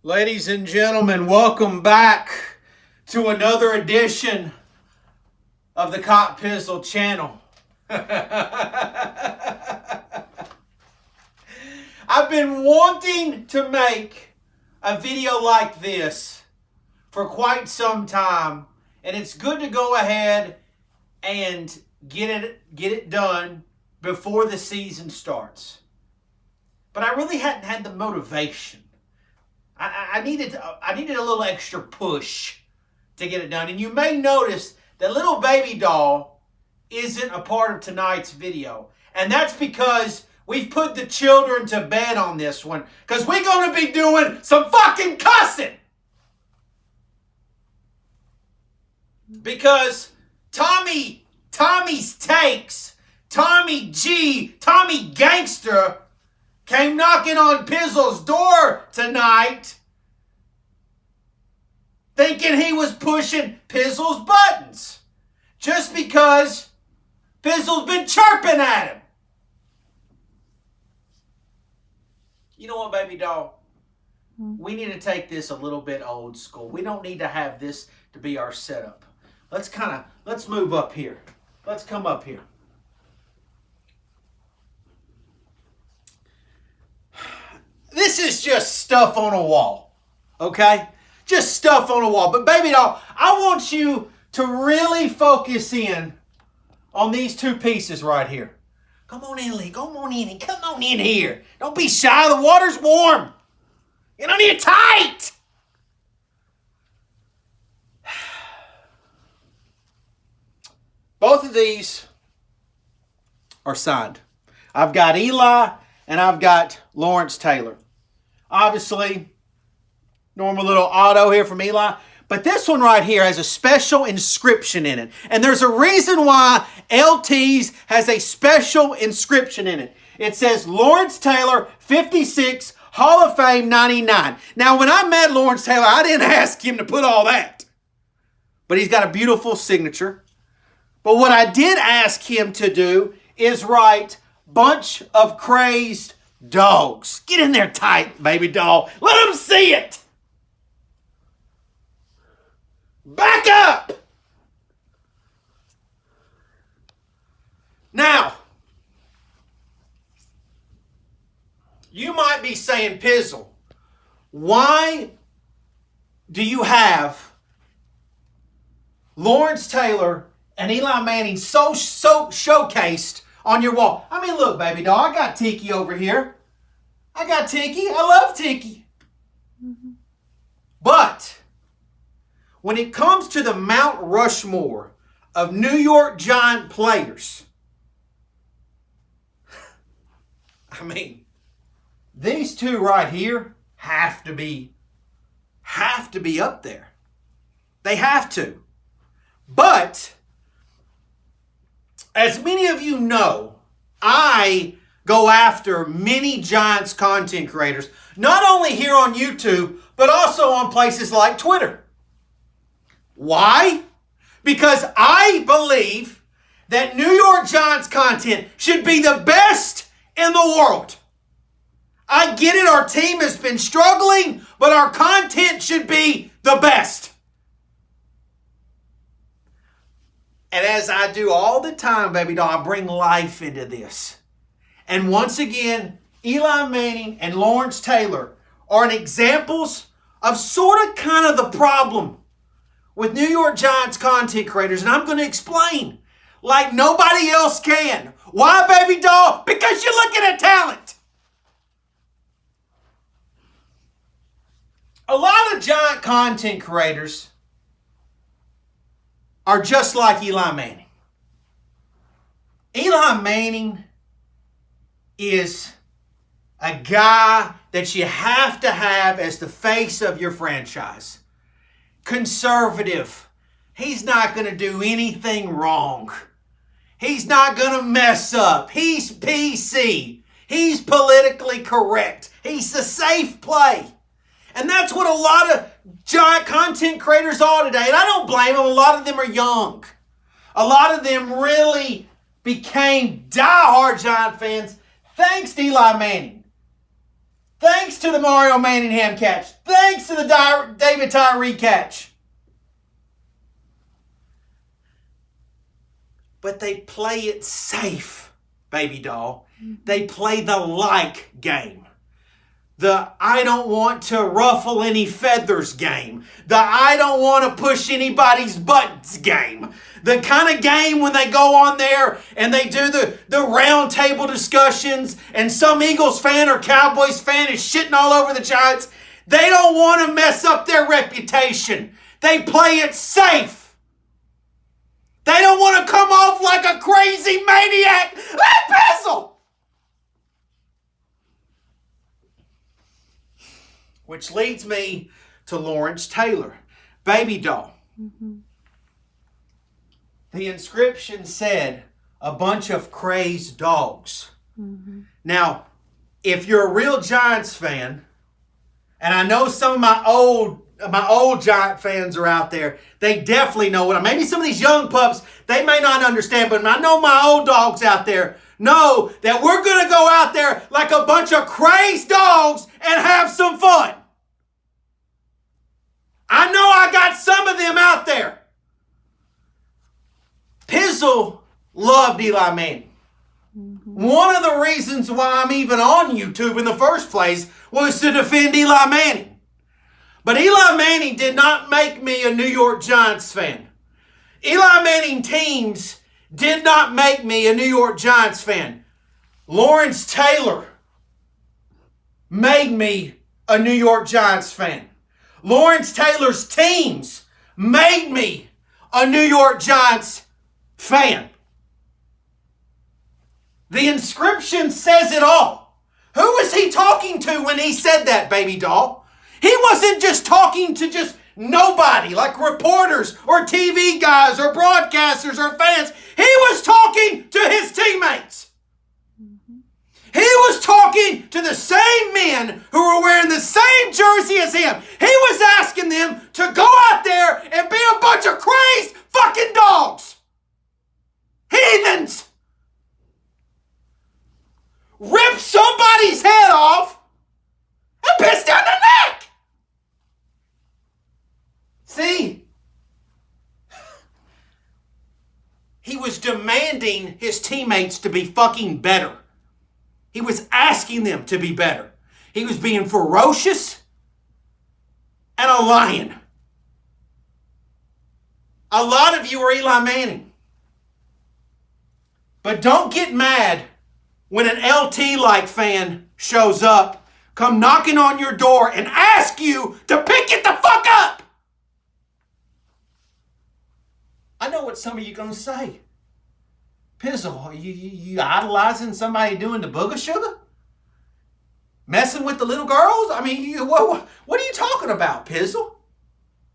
Ladies and gentlemen, welcome back to another edition of the Cop Pizzle channel. I've been wanting to make a video like this for quite some time, and it's good to go ahead and get it done before the season starts. But I really hadn't had the motivation. I needed a little extra push to get it done. And you may notice that little baby doll isn't a part of tonight's video. And that's because we've put the children to bed on this one. Because we're going to be doing some fucking cussing. Because Tommy's takes, Tommy G, Tommy Gangster, came knocking on Pizzle's door tonight thinking he was pushing Pizzle's buttons just because Pizzle's been chirping at him. You know what, baby doll? We need to take this a little bit old school. We don't need to have this to be our setup. Let's move up here. Let's come up here. This is just stuff on a wall, okay? Just stuff on a wall. But baby doll, I want you to really focus in on these two pieces right here. Come on in, Lee. Come on in. Come on in here. Don't be shy. The water's warm. You don't need it tight. Both of these are signed. I've got Eli and I've got Lawrence Taylor. Obviously, normal little auto here from Eli. But this one right here has a special inscription in it. And there's a reason why LT's has a special inscription in it. It says Lawrence Taylor, 56, Hall of Fame, 99. Now, when I met Lawrence Taylor, I didn't ask him to put all that. But he's got a beautiful signature. But what I did ask him to do is write bunch of crazed dogs. Get in there tight, baby doll. Let them see it. Back up. Now, you might be saying, Pizzle, why do you have Lawrence Taylor and Eli Manning so showcased on your wall? I mean, look, baby doll, I got Tiki over here. I got Tiki. I love Tiki. Mm-hmm. But when it comes to the Mount Rushmore of New York Giant players, I mean, these two right here have to be up there. They have to. But as many of you know, I go after many Giants content creators, not only here on YouTube, but also on places like Twitter. Why? Because I believe that New York Giants content should be the best in the world. I get it, our team has been struggling, but our content should be the best. And as I do all the time, baby doll, I bring life into this. And once again, Eli Manning and Lawrence Taylor are examples of sort of kind of the problem with New York Giants content creators. And I'm going to explain like nobody else can. Why, baby doll? Because you're looking at talent. A lot of Giant content creators are just like Eli Manning. Eli Manning is a guy that you have to have as the face of your franchise. Conservative. He's not going to do anything wrong. He's not going to mess up. He's PC. He's politically correct. He's a safe play. And that's what a lot of Giant content creators are today. And I don't blame them. A lot of them are young. A lot of them really became diehard Giant fans thanks to Eli Manning. Thanks to the Mario Manningham catch. Thanks to the David Tyree catch. But they play it safe, baby doll. They play the like game. The I don't want to ruffle any feathers game. The I don't want to push anybody's buttons game. The kind of game when they go on there and they do the round table discussions and some Eagles fan or Cowboys fan is shitting all over the Giants. They don't want to mess up their reputation. They play it safe. They don't want to come off like a crazy maniac like Pizzle. Which leads me to Lawrence Taylor. Baby doll. Mm-hmm. The inscription said, a bunch of crazed dogs. Mm-hmm. Now, if you're a real Giants fan, and I know some of my old Giant fans are out there, they definitely know what maybe some of these young pups, they may not understand, but I know my old dogs out there know that we're going to go out there like a bunch of crazed dogs and have some fun. I know I got some of them out there. Pizzle loved Eli Manning. Mm-hmm. One of the reasons why I'm even on YouTube in the first place was to defend Eli Manning. But Eli Manning did not make me a New York Giants fan. Eli Manning teams did not make me a New York Giants fan. Lawrence Taylor made me a New York Giants fan. Lawrence Taylor's teams made me a New York Giants fan. The inscription says it all. Who was he talking to when he said that, baby doll? He wasn't just talking to just nobody, like reporters or TV guys or broadcasters or fans. He was talking to his teammates. He was talking to the same men who were wearing the same jersey as him. He was asking them to go out there and be a bunch of crazed fucking dogs. Heathens. Rip somebody's head off and piss down the neck. See? He was demanding his teammates to be fucking better. He was asking them to be better. He was being ferocious and a lion. A lot of you are Eli Manning. But don't get mad when an LT-like fan shows up, come knocking on your door and ask you to pick it the fuck up. I know what some of you are going to say. Pizzle, you idolizing somebody doing the booger sugar? Messing with the little girls? I mean, what are you talking about, Pizzle?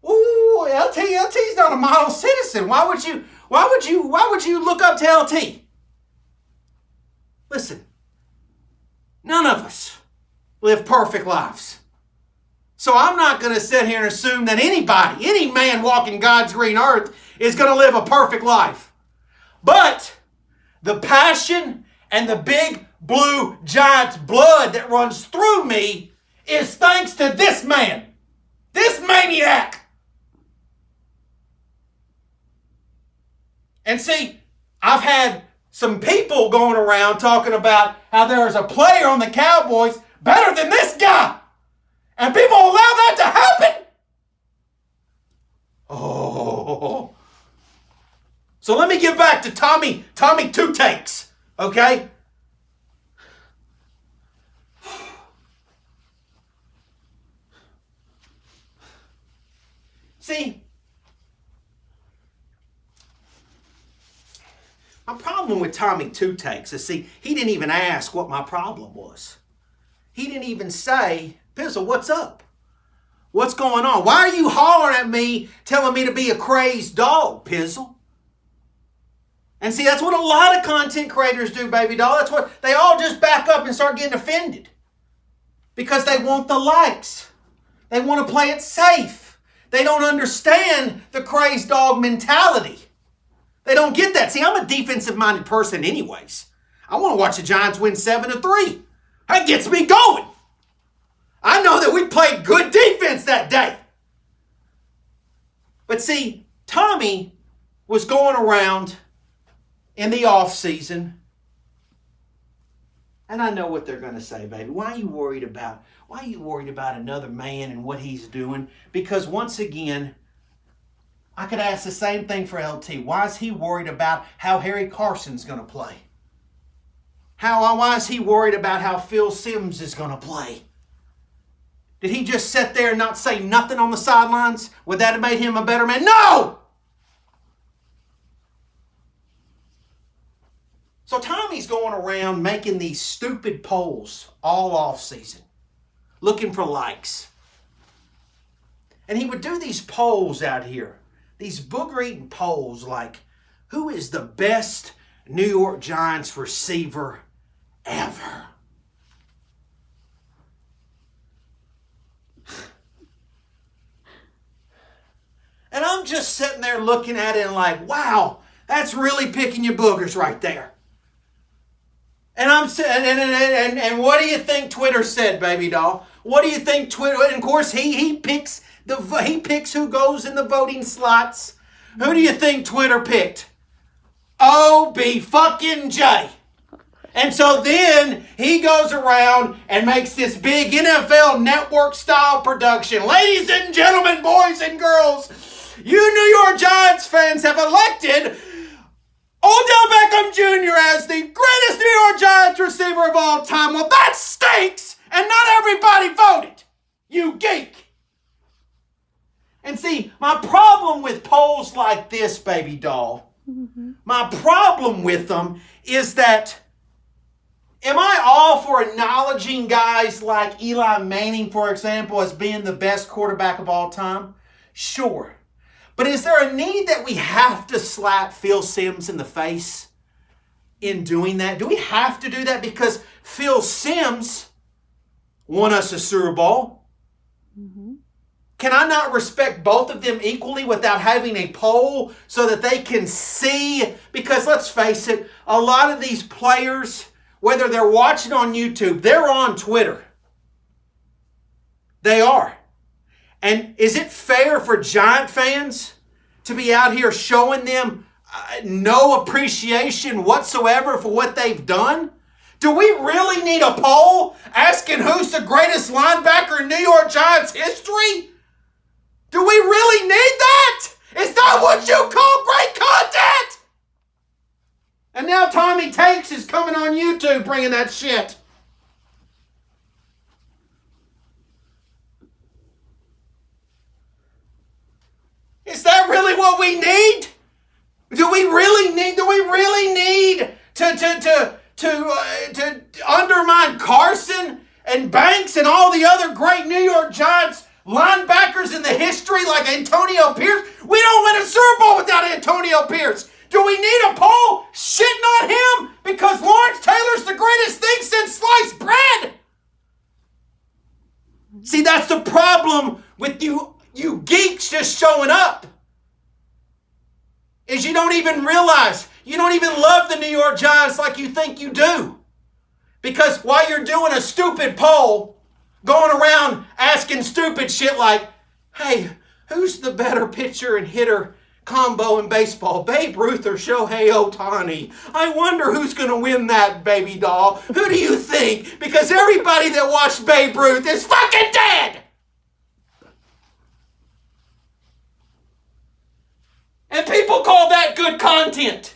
Ooh, LT's not a model citizen. Why would you look up to LT? Listen, none of us live perfect lives. So I'm not going to sit here and assume that any man walking God's green earth is going to live a perfect life. But the passion and the big blue Giants blood that runs through me is thanks to this man, this maniac. And see, I've had some people going around talking about how there's a player on the Cowboys better than this guy. And people allow that to happen. Oh. So let me get back to Tommy Two Takes, okay? See, my problem with Tommy Two Takes is, he didn't even ask what my problem was. He didn't even say, Pizzle, what's up? What's going on? Why are you hollering at me, telling me to be a crazed dog, Pizzle? And see, that's what a lot of content creators do, baby doll. That's what they all just back up and start getting offended. Because they want the likes. They want to play it safe. They don't understand the crazed dog mentality. They don't get that. See, I'm a defensive-minded person anyways. I want to watch the Giants win 7-3. That gets me going. I know that we played good defense that day. But see, Tommy was going around in the offseason, and I know what they're going to say, baby. Why are you worried about another man and what he's doing? Because once again, I could ask the same thing for LT. Why is he worried about how Harry Carson's going to play? Why is he worried about how Phil Simms is going to play? Did he just sit there and not say nothing on the sidelines? Would that have made him a better man? No! So Tommy's going around making these stupid polls all off season, looking for likes. And he would do these polls out here, these booger-eating polls like, who is the best New York Giants receiver ever? And I'm just sitting there looking at it and like, wow, that's really picking your boogers right there. And I'm and what do you think Twitter said, baby doll? What do you think Twitter? And of course, he picks who goes in the voting slots. Who do you think Twitter picked? OBJ. And so then he goes around and makes this big NFL Network style production. Ladies and gentlemen, boys and girls, you New York Giants fans have elected Odell Beckham Jr. as the greatest New York Giants receiver of all time. Well, that stinks, and not everybody voted. You geek. And see, my problem with polls like this, baby doll, my problem with them is that, am I all for acknowledging guys like Eli Manning, for example, as being the best quarterback of all time? Sure. But is there a need that we have to slap Phil Simms in the face in doing that? Do we have to do that because Phil Simms won us a Super Bowl? Can I not respect both of them equally without having a poll so that they can see? Because let's face it, a lot of these players, whether they're watching on YouTube, they're on Twitter. They are. And is it fair for Giant fans to be out here showing them no appreciation whatsoever for what they've done? Do we really need a poll asking who's the greatest linebacker in New York Giants history? Do we really need that? Is that what you call great content? And now Tommy Takes is coming on YouTube bringing that shit. Is that really what we need? Do we really need to undermine Carson and Banks and all the other great New York Giants linebackers in the history like Antonio Pierce? We don't win a Super Bowl without Antonio Pierce. Do we need a poll shitting on him because Lawrence Taylor's the greatest thing since sliced bread? See, that's the problem with you geeks just showing up. Is you don't even realize, you don't even love the New York Giants like you think you do. Because while you're doing a stupid poll, going around asking stupid shit like, hey, who's the better pitcher and hitter combo in baseball, Babe Ruth or Shohei Ohtani? I wonder who's going to win that, baby doll. Who do you think? Because everybody that watched Babe Ruth is fucking dead! And people call that good content.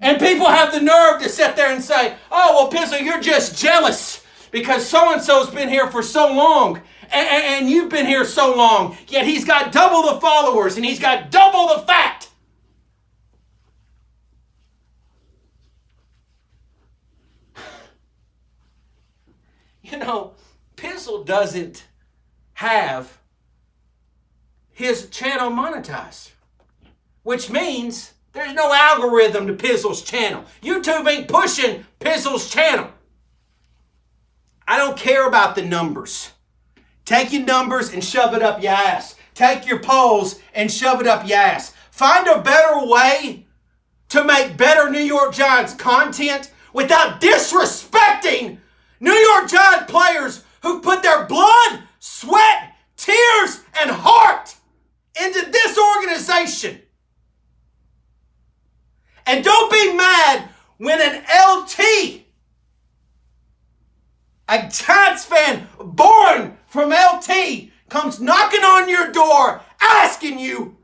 And people have the nerve to sit there and say, oh, well, Pizzle, you're just jealous because so-and-so's been here for so long. And you've been here so long. Yet he's got double the followers and he's got double the fat. You know, Pizzle doesn't have his channel monetized. Which means there's no algorithm to Pizzle's channel. YouTube ain't pushing Pizzle's channel. I don't care about the numbers. Take your numbers and shove it up your ass. Take your polls and shove it up your ass. Find a better way to make better New York Giants content without disrespecting New York Giants players who put their blood, sweat, tears, and heart into this organization. And don't be mad when an LT, a Giants fan born from LT, comes knocking on your door asking you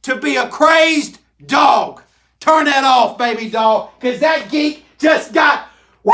to be a crazed dog. Turn that off, baby doll, because that geek just got, woo!